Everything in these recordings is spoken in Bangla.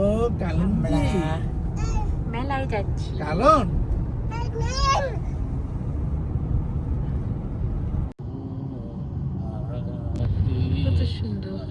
ও কালন মেলায় যাচ্ছি। কালন কত সুন্দর।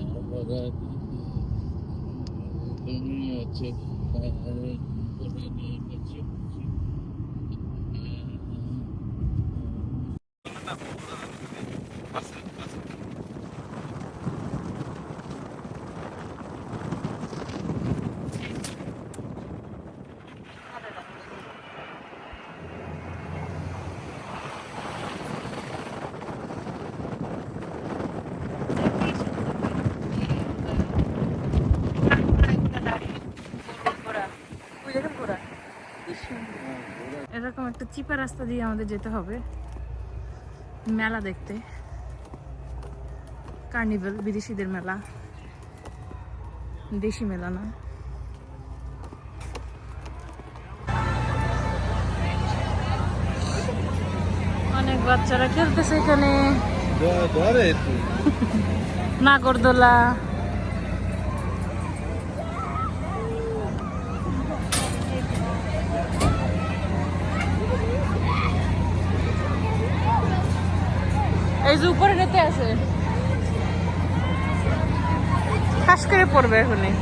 এরকম একটা চিপা রাস্তা দিয়ে আমাদের যেতে হবে মেলা দেখতে। কার্নিভাল, বিদেশিদের মেলা, দেশি মেলা না। অনেক বাচ্চারা খেলতেছে এখানে, নাগরদোলা। এই যে উপরে নিতে আছে, খাস করে পড়বে এখনই।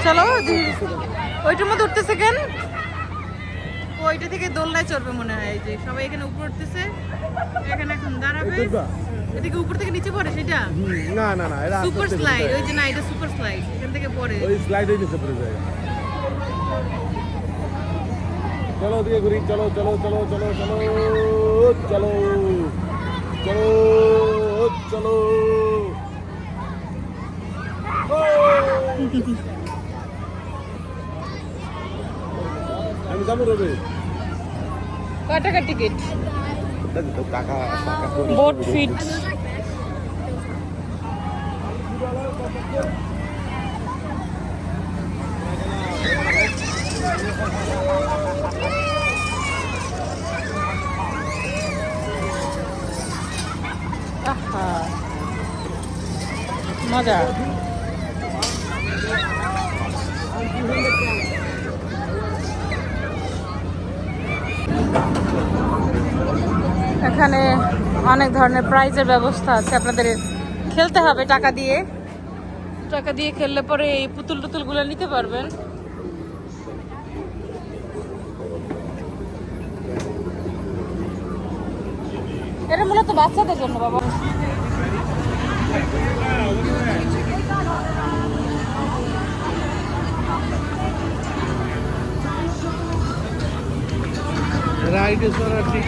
চলো, ওইটার মধ্যে উঠতেছে কেন? ওইটা থেকে দোলনায় চড়বে মনে হয়। যে সবাই এখানে উপরে উঠতেছে, এখানে এখন দাঁড়াবে, এদিকে উপর থেকে নিচে পড়ে সেটা। না না না, এটা সুপার স্লাইড। ওই যে না, এটা সুপার স্লাইড, এখান থেকে পড়ে। ওই স্লাইডে নিচে পড়ে যায়। চলো ওদিকে ঘুরি, চলো চলো চলো চলো চলো চলো চলো চলো। আমি যাবো রবে। কয় টাকা টিকিট? টাকা বোট ফিট। মজা। এখানে অনেক ধরনের প্রাইজের ব্যবস্থা আছে, আপনাদের খেলতে হবে টাকা দিয়ে। টাকা দিয়ে খেললে পরে এই পুতুল টুতুলগুলো নিতে পারবেন। এটা মূলত বাচ্চাদের জন্য বাবা। রাইডে চড়া ঠিক